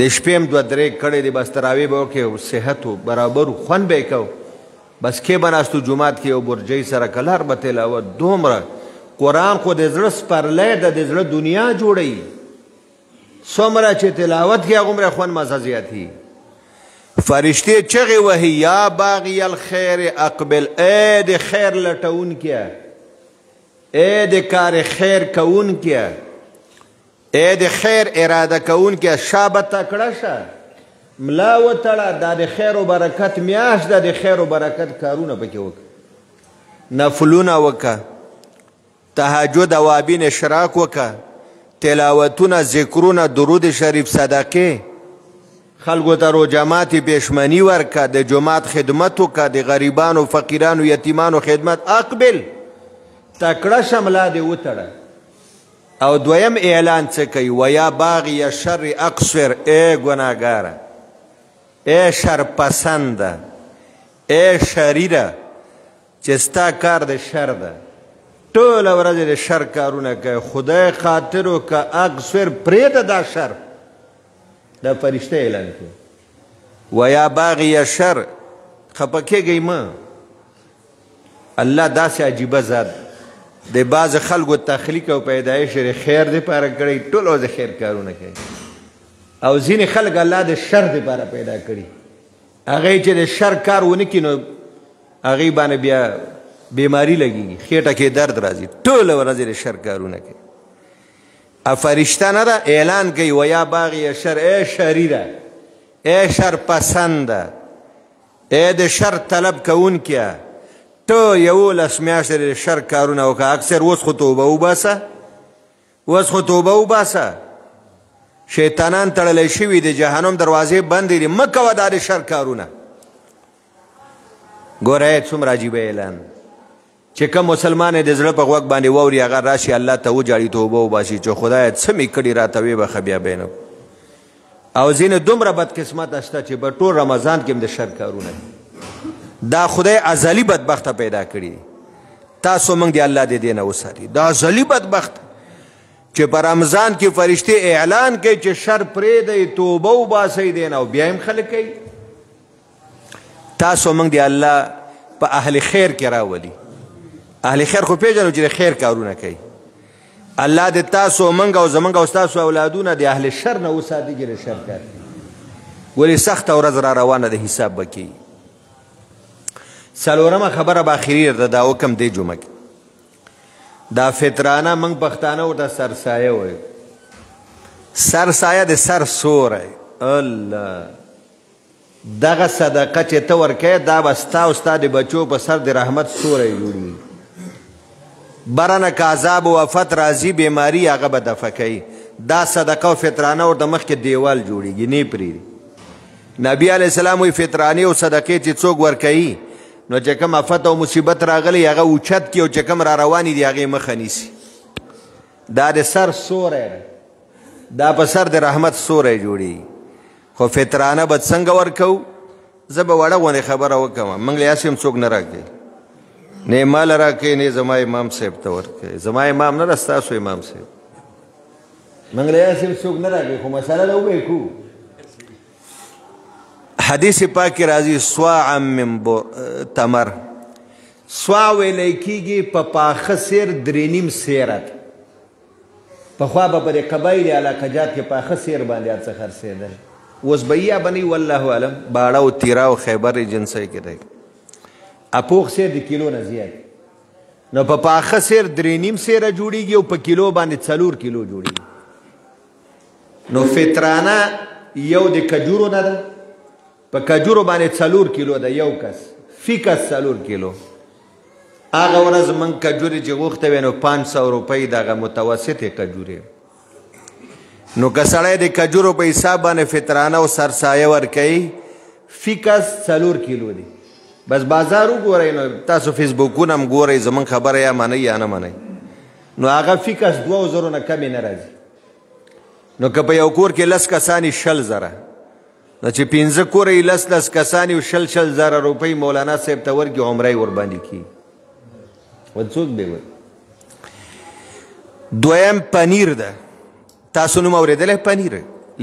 د شپې هم 2-3 کړی دی بس تراویح به وکړې صحت و برابر خوند به یې کو بس کې به ناستو جومات کې یو برجۍ سره کلار به تلاوت دومره قرآن خو د زړه سپرلی ده د زړه دنیا جوړوي څومره چې تلاوت کې هغومره خوند مزه زیاتي فرشتې چغې وهي یا باغی الخیر اقبل ای د خیر لټونکیه ای د کار خیر کوونکیه ای د خیر اراده کوونکیه شابه تکړه شه ملا وتړه دا د خیر و برکت میاشت ده د خیر و برکت کارونه پکې وکړه نفلونه وکړه تهجد اوابین اشراق وکه تلاوتونه ذکرونه درود شریف صدقې خلکو ته روجماتې پېشمني ورکه د جومات خدمت وکه د غریبانو فقیرانو یتیمانو خدمت اقبل تکړه شملا دې وتړه او دویم اعلان څه کوي ویا باغی شر اقصر ای ګناهګاره ای شرپسنده ای شریره چې ستا کار د شر ده ټوله ورځ د شر کارونه کوي خدای خاطر وکړه اقصر پرېږده دا شر دا فرشته اعلان کوي ویا باغی شر خفه کېږئ مه الله داسې عجیبه ذات د بعض خلکو تخلیق او پیدایش یې خیر دپاره کړی ټول ورځ خیر کارونه کوي او ځینې خلک الله د شر دپاره پیدا کړي هغې چې د شر کار ونه کړي نو هغې باندې بیا بیماری لګېږي خېټه کې درد راځي ټوله ورځ د شر کارونه کوي فرشته نه ده اعلان کوي ویا باغی شر ای شریره ای شر پسنده ای د شر طلب کوونکیه ته 11 میاشتې د شر کارونه وکړه اکثر اوس خو توبه وباسه شیطانان تړلی شوي د جهنم دروازې بندې دي مه کوه دا د شر کارونه ګوره څومره عجیبه اعلان چې کوم مسلمان د زړه په غوږ باندې واوري هغه راشي الله ته وجاړي توبه وباسي چې خدایه څه مې کړي راته ویې بخه بیا بینه او ځینې دومره بدقسمته شته چې په ټول رمضان کې هم د شر کارونه دا خدای ازلي بدبخته پیدا کړي تاسو موږ د الله د دې نه وساتي دا ازلي بدبخت چې په رمضان کې فرشتې اعلان کوي چې شر پرېږدئ توبه وباسئ دی نه او بیا هم خلک کوي تاسو موږ د الله په اهل خیر کې راولي اهل خیر خو پیژنو چې د خیر کارونه کوي الله د تاسو موږ او زموږ او ستاسو اولادونه د اهل شر نه وساتي چې د شر کار کوي ولې سخته ورځ را روانه د حساب به کوي څلورمه خبره به اخري ده دا وکم دی جمعه کې دا فطرانه موږ پښتانه ورته سرسایه وایو سرسایه د سر سوری الله دغه صدقه چې ته ورکوې دا به ستا او ستا د بچو په سر د رحمت سوری جوړېږي برنه که عذاب و آفت راځي بیماري هغه به دفع کوي دا صدقه او فطرانه ورته مخکې دیوال جوړېږي نه پرېږدي نبي علیه السلام وایي فطرانې او صدقې چې څوک ورکوي نو چې کوم آفت او مصیبت راغلی هغه اوچت کړي او چې کوم را روانې دي هغې مخه نیسي دا د سر سوری ده دا په سر د رحمت سوری جوړېږي خو فطرانه به څنګه ورکوو زه به وړه غوندې خبره وکړم موږ له هسې هم څوک نه راکوي نه ما له راکوي نه زما امام صاحب ته ورکوي زما امام نه ده ستاسو امام صاحب موږ له هسې هم څوک نه راکوي خو مسله ده وبه یې کوو حدیث پاک کې راځي صواعا من تمر صواع ویلی کېږي په پاخه سیر 3.5 سیره پخوا به په دې قبایل علاقه جات کې پاخه سیر باندې هر څه خرڅېدل اوس به یا بنی والله اعلم باړه او تیرا او خیبر ایجنسۍ کې دی اپوخ سیر د کیلو نه زیات نو په پاخه سیر 3.5 سیره جوړېږي او په کیلو باندې 4 کیلو جوړېږي نو فطرانه یو د کجورو نه ده په کجورو باندې 4 کیلو ده یو کس فی کس 4 کیلو هغه ورځ موږ کجورې چې غوښته وې نو 500 روپۍ دغه متوسطې کجورې نو که سړی د کجورو په حساب باندې فطرانه او سرسایه ورکوي فی کس 4 کیلو دی بس بازار وګورئ نو تاسو فیسبوکونه هم ګورئ زموږ خبره یا منئ یا نه منئ نو هغه فی کس 2000 نه کمې نه راځي نو که په یو کور کې 10 کسان 60,000 نو چې 15 کور یې 10 کسان او 60,000 روپۍ مولانا صاحب ته ورکړي عمره یې ورباندې کړي څوک به وایي دویم پنیر ده تاسو نوم اورېدلی پنیر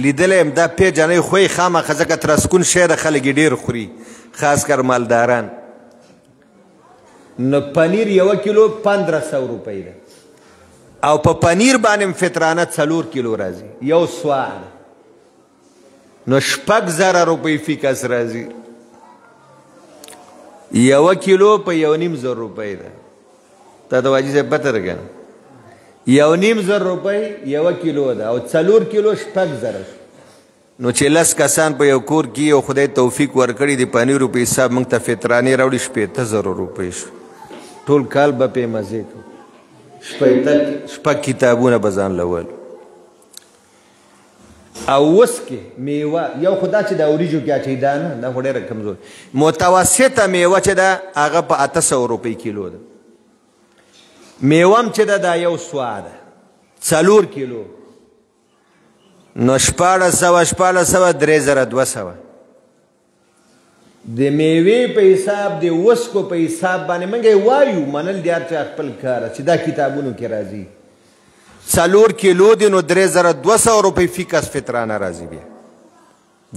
لیدلی یم دا پیژنئ خو یې خامخا ځکه ترسکون شی ده خلک یې ډېر خوري خاص کر مالداران نو پنیر 1 کیلو 1500 روپۍ ده او په پنیر باندې فطرانه 4 کیلو راځي یو سوا نو 6,000 روپۍ فی کس راځي 1 کیلو په 1,500 روپۍ ده تا د واجي صاحب پته ده که 1,500 روپۍ 1 کیلو ده او 4 کیلو 6,000 نو چې 10 کسان په یو کور کې او خدای توفیق ورکړي د پنیرو په حساب موږ ته فطرانې راوړي 15,000 روپۍ شو ټول کال به پې مزې کوو شپږ کتابونه به ځان لول او اوس کې میوه یو خو دا چې د وریجو کې اچوي دا نه دا خو ډېره کمزور متوسطه میوه چې ده هغه په 800 روپۍ کیلو ده میوه هم چې ده دا یو سوه ده 4 کیلو نو 1400 3200 د میوې په حساب د وسکو په حساب باندې موږ وایو منل د هر چا خپل کار چې دا کتابونو کې راځي 4 کیلو دی نو 3200 روپۍ فی کس فطرانه راځي بیا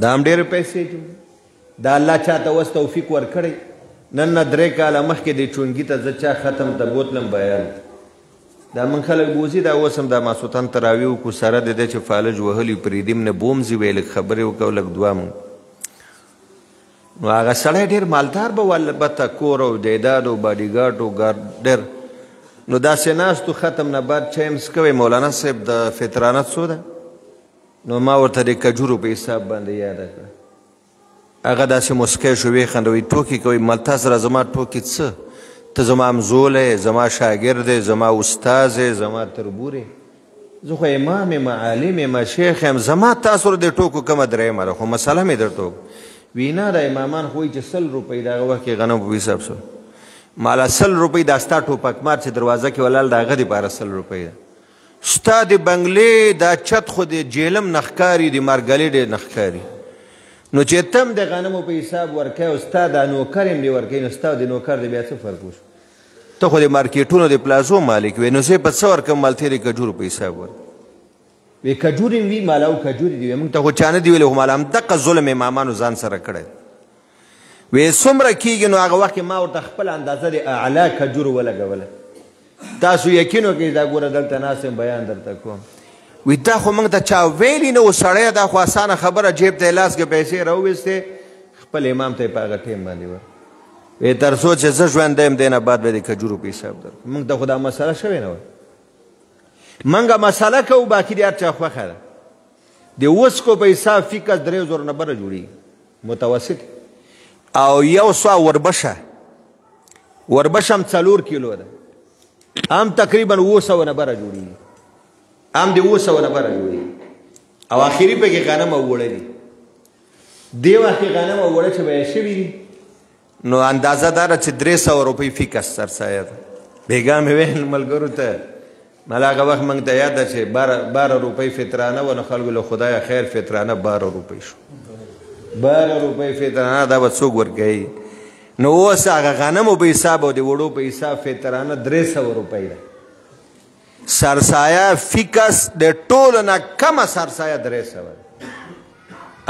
دا هم ډېرې پیسې دي دا الله چاته اوس توفیق ورکړی نن نه 3 کاله مخکې د چونګي ته زه چا ختم ته بوتلم بیان دا من خلک بوځي دا اوس هم دا ماسوتن تراویح وکړو سره د دې چې فالج وهلي پرېدیم نه بوم ځي ویې لږ خبرې وکړو لږ دعا مونږ نو هغه سړی ډېر مالدار به و البته کور او جایداد او باډیګارډ او ډېر نو داسې ناستو ختم نه بعد چای هم څکوی مولانا صاحب د فطرانه څو ده نو ما ورته د کجورو په حساب باندې یاده کړه هغه داسې مسکی شو ویې خنده وایي ټوکې کوي ملتا سره زما ټوکې څه ته زما همزولی زما شاګرد دی زما استاذ یې زما تربور یې زه خو امام یم عالم یم شیخ یم زما تاسو سره د ټوکو کومه درېیمه ده خو مسله مې درته وکړو وی نه د امامان خو وایي چې 100 روپۍ د هغه وخت کې غنم په حساب شو مالا 100 روپۍ دا ستا ټوپکمار چې دروازه کې ولاړ د هغه دپاره 100 روپۍ ده ستا د بنګلې دا چت خو د جیلم نه ښکاري د مارګلې ډېر نه ښکاري نو چې ته هم د غنمو په حساب ورکوې او ستا دا نوکر هم دې ورکوي نو ستا او د نوکر د بیا څه فرق وشو ته خو د مارکیټونو د پلازو مالک وې نو زه په څه ورکوم مالتې د کجورو په حساب ورکوم وی کجوري وي مالا او کجوري دي موږ ته خو چا نه دي ویلي خو مالا همدغه ظلم امامانو ځان سره کړی وی څومره کېږي نو هغه وخت کې ما ورته خپله اندازه د اعلی کجورو ولګوله تاسو یقین وکړئ دا ګوره دلته ناست یم بیان درته کوم وی دا خو موږ ته چا ویلي نه و سړی دا خو اسانه خبره جیب ته یې لاس کې پیسې راوویستې خپل امام ته یې په هغه ټیم باندې ور وی تر څو چې زه ژوندی یم دی نه بعد به د کجورو په حساب درکړو موږ ته خو دا مسله شوې نه وه منګه مسله کوو باقي د هر چا خوښه ده د وسکو په حساب فی کس 3000 نه بره جوړېږي متوسط او یو سوه وربشه هم 4 کیلو ده هم تقریبا 700 نه بره جوړېږي هم د 700 نه بره جوړېږي او آخري پکې غنم او وړه دي دې وخت کې غنم او وړه چې به یې شوي دي نو اندازه دا ده چې 300 روپۍ فی کس سرسایه ده بېګا مې ویل ملګرو ته مالا هغه وخت موږ ته یاده چې 12 روپۍ فطرانه وه نو خلکو له خدایه خیر فطرانه 12 روپۍ شو 12 روپۍ فطرانه دا به څوک ورکوي نو اوس هغه غنمو په حساب او د وړو په حساب فطرانه 300 روپۍ ده سرسایه فی کس د ټولو نه کمه سرسایه 300 ده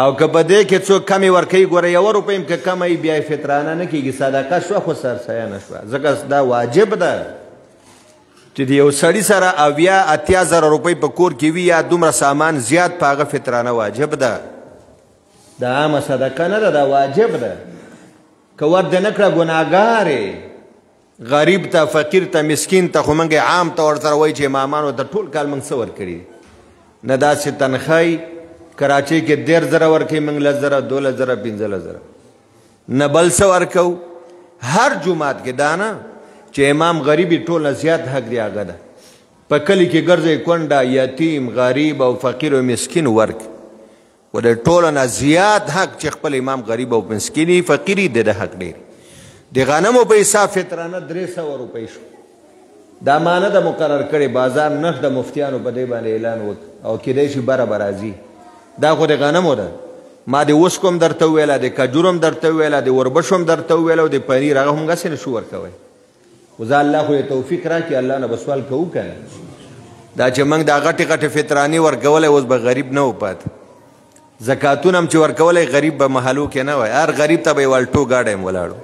او که په دې کې څوک کمې ورکوي ګوره 1 روپۍ هم که کمه وي بیا یې فطرانه نه کېږي صدقه شوه خو سرسایه نه شوه ځکه دا واجب ده چې د یو سړي سره 80,000 روپۍ په کور کې وي یا دومره سامان زیات په هغه فطرانه واجب ده دا عامه صدقه نه ده دا واجب ده که ورده نه کړه ګناهګار غریب ته فقیر ته مسکین ته خو موږ عام ته ورسره وایي چې امامانو ته ټول کال موږ څه ورکړي نه داسې تنخواهی کراچۍ کې 10,000 ورکوي موږ 10,000 12,000 15,000 نه بل څه ورکو هر جومات کې دا نه چې امام غریبي ټول نه زیات حق دی هغه ده په کلي کې ګرځئ کونډه یتیم غریب او فقیر او مسکین ورک و د ټولو نه زیات حق چې خپل امام غریب او مسکین فقیري د حق ډېر د غنمو په حساب فطرانه 300 روپۍ شو دا ما نه ده مقرر کړې بازار نرخ د مفتیانو په دې باندې اعلان وکړ او کیدای شي بره به راځي دا خو د غنمو ده ما د وسکو هم درته وویله د کجورو هم درته وویله د وربشو هم درته وویله او د پنیر هغه هم هسې نه شو ورکوی خو زه الله خو یې توفیق راکړي الله نه به سوال کوو که نه دا چې موږ دا غټې غټې فطرانې ورکولی اوس به غریب نه و پاتې زکاتونه هم چې ورکولی غریب به محلو کې نه وای هر غریب ته به یې والټو ګاډی هم ولاړو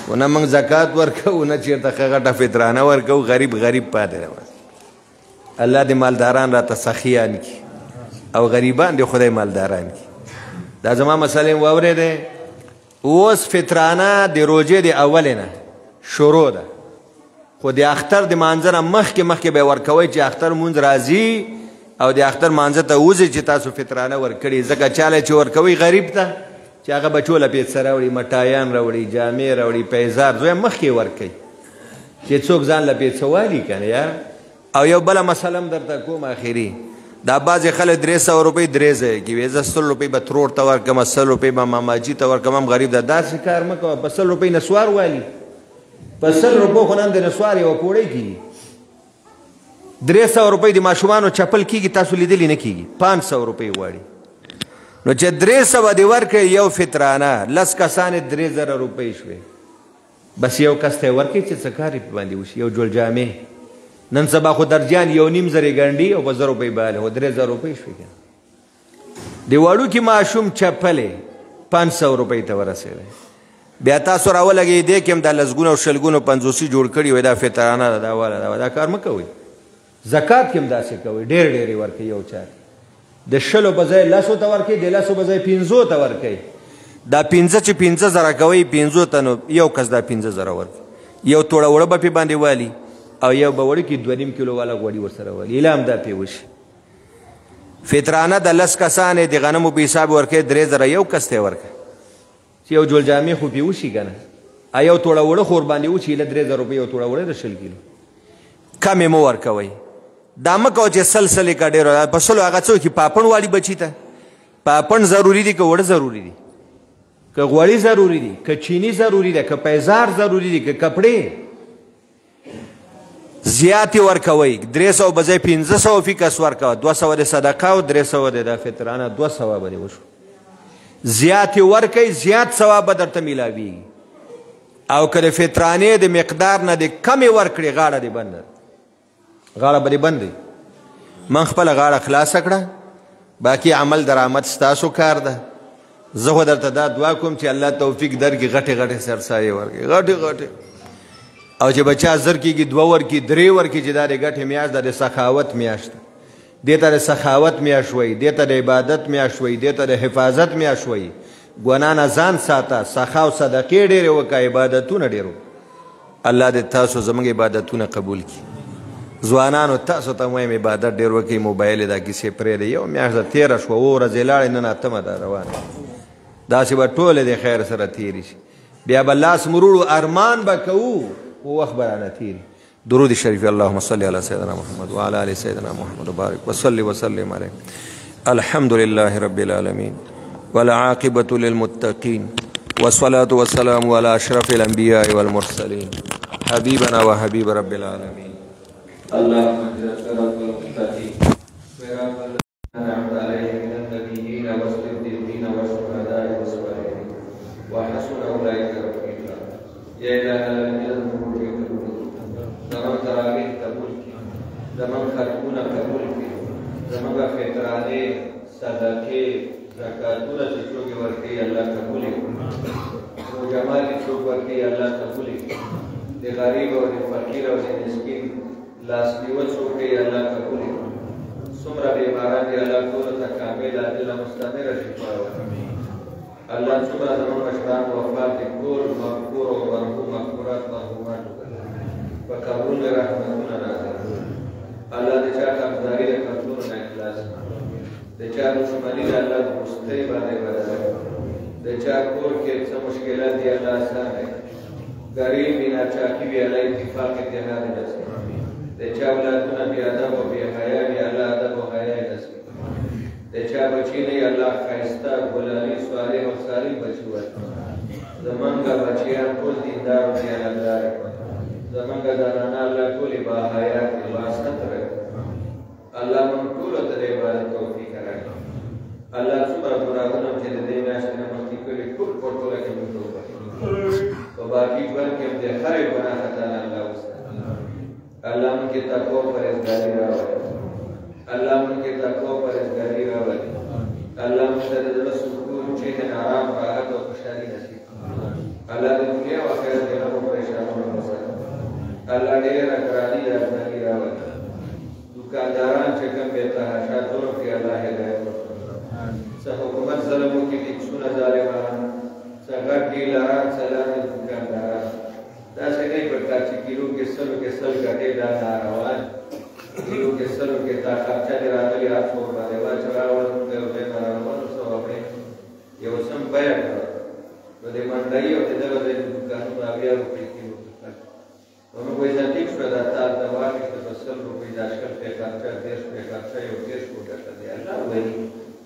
خو نه موږ زکات ورکوو نه چېرته ښه غټه فطرانه ورکوو غریب پاتې دی الله دې مالداران راته سخیان کړي او غریبان دې خدای مالداران کړي دا زما مسلې مو واورېدی اوس فطرانه د روژې د اولې نه شروع ده خو د اختر د مانځه نه مخکې به ورکوئ چې اختر مونځ راځي او د اختر مانځه ته وځئ چې تاسو فطرانه ورکړي ځکه چاله چې ورکوئ غریب ته چې هغه بچو له پیسه راوړي مټایان راوړي جامې راوړي پیزار زوی مخکې ورکوي چې څوک ځان له پیسه والي که نه یاره. او یو بله مسله هم درته کوم آخري، دا بعضې خلک 300 روپۍ درې ځایه کې وي، زه 100 روپۍ به ترور ته ورکړم، 100 روپۍ به ماماجي ته ورکړم، هم غریب ده. داسې کار مه کوه. په 100 روپۍ نسوار والي، په 100 روپو خو نن د نسوار یوه پوړۍ کېږي. 300 روپۍ د ماشومانو چپل کېږي، تاسو لیدلی نه کېږي، 500 روپۍ غواړي. نو چې 300 دې ورکړې یو فطرانه، 10 کسانې 3000 روپۍ شوې، بس یو کس ته یې ورکړې چې څه کار یې باندې وشي، یو جوړ جامې. نن سبا خو درجیان 1.5 زره ګنډي او په 1000 روپۍ باله، خو 3000 روپۍ شوې که د وړوکي ماشوم چپلې 500 روپۍ ته ورسېدی. بیا تاسو راولګئ دې کې هم دا لسګونه او شلګونه پنځوسي جوړ کړي وای، دا فطرانه ده، دا واله دا کار مه کوئ. زکات کې هم داسې کوئ، ډېر ډېرې ورکوئ. یو چا د 10 په ځای 10 ته ورکوئ، د 10 په ځای 5 ته ورکوئ. دا 5 چې 5000 کوئ، 5 ته نو یو کس دا 5000 ورکوي، یو توړه وړه به پې باندې والي، او یو به وړوکي 2.5 کیلو والا غوړي ورسره والي. اله هم دا پې وشي. فطرانه د 10 کسانې د غنمو په حساب ورکوي، 3000 یو کس ته یې ورکوي چې یو جوړ جامې خو پې وشي که نه. یو توړه وړه خو ورباندې وشي، له 3000 روپۍ یو توړه وړه د 10 کیلو کمې مه ورکوئ. دا مه کوه چې سلسلې کا ډېر په سلو هغه څه کې پاپڼ والی بچي ته پاپڼ ضروري دي که وړه ضروري دي، که غوړي ضروري دي، که چینی ضروري ده، که پیزار ضروري دي، که کپړې زیاتې ورکوئ. 300 بځای 500 فی کس ورکوه، 200 د صدقه او 300 د فطرانه، 200 به دې وشو. زیاتې ورکوئ، زیات ثواب به درته میلاویږي. او که د فطرانې د مقدار نه د کمې ورکړې، غاړه دې بنده، غاړه به دې بندوي. من خپله غاړه خلاصه کړه، باقي عمل درآمد ستاسو کار ده. زه خو درته دا دعا کوم چې الله توفیق درکړي، غټې غټې سرسایې ورکړي، غټې غټې. او چې بچا زر کېږي 2 ورکړي 3 ورکړي، چې دا د ګټې میاشت ده، د سخاوت میاشت ده. دې ته د سخاوت میاشت وایي، دې ته د عبادت میاشت وایي، دې ته د حفاظت میاشت وایي. ګناه نه ځان ساته، سخا او صدقې ډېرې وکړه، عبادتونه ډېر وکړه. الله دې تاسو زموږ عبادتونه قبول کړي. ځوانانو تاسو ته وایم عبادت ډېر وکړئ، موبایل دا کیسې پرېږدئ. یو میاشت ده تېره شوه، 2 ورځې لاړې، نن 8مه ده روانه. داسې به ټولې د خیر سره تېرې شي. بیا به لاس مروړو، ارمان به کوو، خو وخت به رانه تېري. درود شریف. اللهم صل علی سیدنا محمد وعلى آل سیدنا محمد وبارک وصل وسلم علیه. الحمد لله رب العالمین والعاقبة للمتقین والصلاة والسلام على أشرف الأنبياء والمرسلين حبيبنا وحبيب رب العالمين. اللهم اهدنا الصراط المستقيم صراط الذين أنعمت عليهم من النبيين والصديقين والشهداء والصالحين وحسن أولئك رفيقا. يا إله العالمين زمان تراویح قبول کی، زمان ختمونه قبول کی، زمان فطرانې صدقې زکاتونه چې څوک یې ورکوي الله قبول کړي، روژهمات چې څوک ورکوي الله قبول کړي، د غریب او د فقیر او د مسکین لاسنیوه څوک کوي الله قبول کړي. څومره بیماران دي الله ټولو ته کامل عاجله مستمره شفا ورکړي. الله څومره زموږ مشران وفات دي، ټول مغفور او مرحوم مغفورات مرحومات په قبرونو رحمتونه نازل کړي. الله د چا قبضداري د قبرونو نه اخلاص کړي، د چا دښمني د الله دوستۍ باندې بدله کړي، د چا کور کې څه مشکلات دي الله اسانه کړي، غریب وي ناچاکي وي الله اتفاق اتحاد یې نصیب کړي، د چا اولادونه بې ادب او بې حیا وي الله ادب او حیا یې نصیب کړي، د چا بچي نه وي الله ښایسته ګلالي صالح او صالح بچي ورکړي. زمونږ بچیان ټول دیندار او دیانتدار کړي، زمونږ زنانه الله ټولې باحیا کړي، باستتره کړي. الله موږ ټولو ته د عبادت توفیق راکړي. الله څومره ګناهونه چې د دې میاشتې نه مخکې کړي ټول په ټوله کې موږ توبه کړي. په باقي ژوند کې هم د هرې ګناه خطا نه الله وساتي. الله موږ کې تقوا او پرهیزګاري راولي. الله موږ کې تقوا او پرهیزګاري راولي. الله موږ ته د زړه سکون، چین، آرام، راحت او خوشحالي نصیب کړي. الله د دنیا او آخرت د هرو پریشانیو نه وساتي. الله ډېره ګراني ارزاني راولي. دکانداران چې کوم بې تحاشا ظلم کوي الله هدایت ورکړي. څه حکومت ظلم وکړي، ټیکسونه ظالمان، څه غټ ډیلران، څه لاندې دکانداران، داسې نه په کار چې کیلو کې سلو کې سل ګټې دا ناروا دي. کیلو کې سلو کې تا خرچه دې راغلي هر څوک باندې واچوه موږ یو ځای ته راروانو څه وکړې یو سم بیه کړه نو د منډۍ او د دغه ځای د دوکانونو اویا روپۍ کیلو نو موږ وایي سل روپۍ دا شل پې خرچه 30 پې خرچه یو 30 کو ګټه دی الله وایي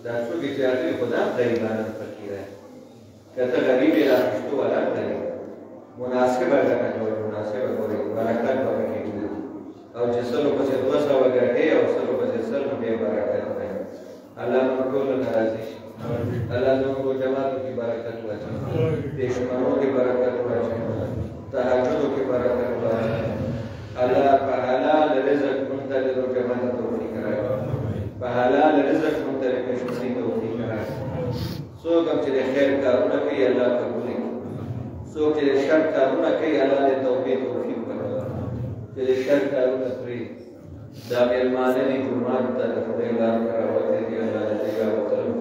دا څوک چې هغوی خو دا غریبانه فقیره که ته غریب یې راخیستو والا لري مناسبه ګټه کوئ مناسبه کوئ برکت به پکې وي او چې سلو پسې 200 ګټې او سلو پسې سل نو بې برکت دی الله موږ ټولو نه راضي شي الله زموږ جماعتو کې برکت واچوي پېشمنو کې برکت واچوي تهجدو کې برکت واچوي الله په حلال رزق موږ ته د جماعت توفیق راکړي په حلال رزق موږ ته د پېشمنۍ توفیق راکړي څوک هم چې د خیر کارونه کوي الله قبول کړي څوک چې د شر کارونه کوي الله د توبې توفیق ورکړي چې د شر کارونه پرېږدي دا مېلمانه دي جومات ته د خدای لار ته راوتلي دي الله د دې راوتلو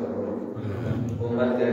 امت ته